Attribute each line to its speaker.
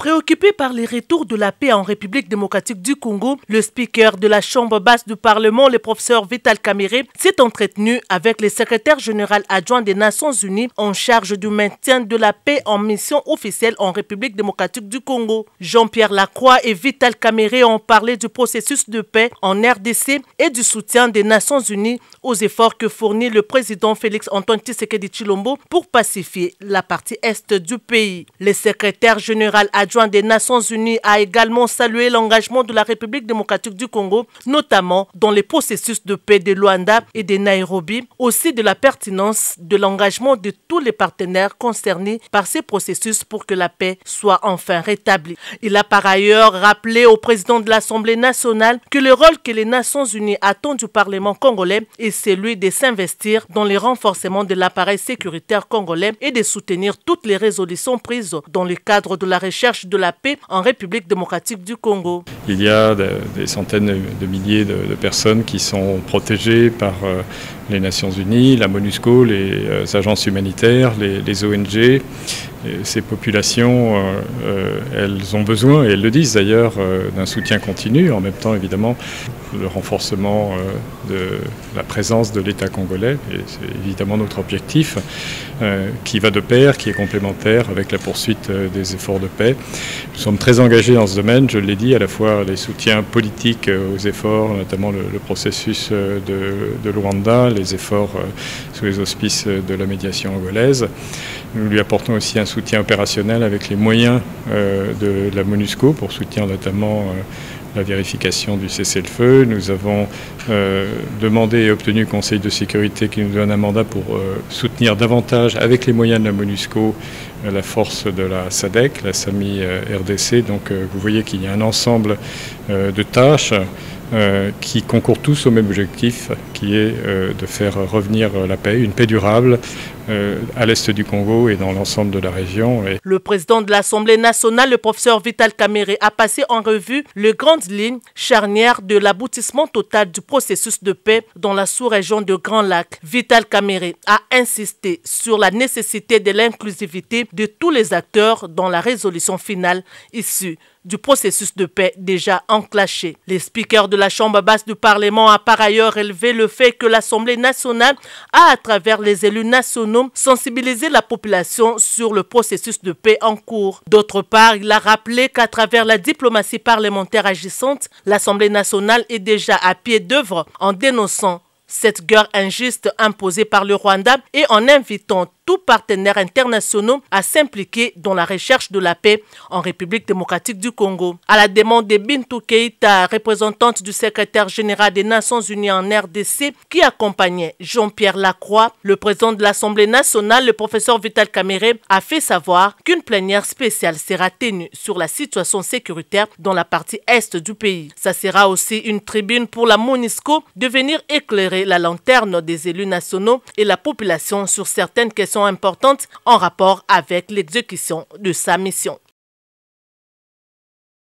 Speaker 1: Préoccupé par les retours de la paix en République démocratique du Congo, le speaker de la Chambre basse du Parlement, le professeur Vital Kamerhe, s'est entretenu avec le secrétaire général adjoint des Nations Unies en charge du maintien de la paix en mission officielle en République démocratique du Congo. Jean-Pierre Lacroix et Vital Kamerhe ont parlé du processus de paix en RDC et du soutien des Nations Unies aux efforts que fournit le président Félix-Antoine Tshisekedi Tshilombo pour pacifier la partie est du pays. Le secrétaire général adjoint des Nations Unies a également salué l'engagement de la République démocratique du Congo, notamment dans les processus de paix de Luanda et de Nairobi, aussi de la pertinence de l'engagement de tous les partenaires concernés par ces processus pour que la paix soit enfin rétablie. Il a par ailleurs rappelé au président de l'Assemblée nationale que le rôle que les Nations Unies attendent du Parlement congolais est celui de s'investir dans le renforcement de l'appareil sécuritaire congolais et de soutenir toutes les résolutions prises dans le cadre de la recherche de la paix en République démocratique du Congo.
Speaker 2: Il y a des centaines de milliers de personnes qui sont protégées par les Nations Unies, la MONUSCO, les agences humanitaires, les ONG. Ces populations, elles ont besoin, et elles le disent d'ailleurs, d'un soutien continu. En même temps, évidemment, le renforcement de la présence de l'État congolais, et c'est évidemment notre objectif, qui va de pair, qui est complémentaire avec la poursuite des efforts de paix. Nous sommes très engagés dans ce domaine, je l'ai dit, à la fois les soutiens politiques aux efforts, notamment le processus de Luanda, les efforts sous les auspices de la médiation angolaise. Nous lui apportons aussi un soutien opérationnel avec les moyens de la MONUSCO pour soutenir notamment la vérification du cessez-le-feu. Nous avons demandé et obtenu au Conseil de sécurité qui nous donne un mandat pour soutenir davantage avec les moyens de la MONUSCO la force de la SADC, la SAMI RDC. Donc vous voyez qu'il y a un ensemble de tâches qui concourent tous au même objectif, qui est de faire revenir la paix, une paix durable à l'est du Congo et dans l'ensemble de la région.
Speaker 1: Le président de l'Assemblée nationale, le professeur Vital Kamerhe, a passé en revue les grandes lignes charnières de l'aboutissement total du processus de paix dans la sous-région de Grand Lac. Vital Kamerhe a insisté sur la nécessité de l'inclusivité de tous les acteurs dans la résolution finale issue du processus de paix déjà enclenché. Le speaker de la Chambre basse du Parlement a par ailleurs relevé le fait que l'Assemblée nationale a, à travers les élus nationaux, sensibilisé la population sur le processus de paix en cours. D'autre part, il a rappelé qu'à travers la diplomatie parlementaire agissante, l'Assemblée nationale est déjà à pied d'œuvre en dénonçant cette guerre injuste imposée par le Rwanda et en invitant tous partenaires internationaux à s'impliquer dans la recherche de la paix en République démocratique du Congo. À la demande de Bintou Keïta, représentante du secrétaire général des Nations Unies en RDC, qui accompagnait Jean-Pierre Lacroix, le président de l'Assemblée nationale, le professeur Vital Kamerhe, a fait savoir qu'une plénière spéciale sera tenue sur la situation sécuritaire dans la partie est du pays. Ça sera aussi une tribune pour la MONUSCO de venir éclairer la lanterne des élus nationaux et la population sur certaines questions importantes en rapport avec l'exécution de sa mission.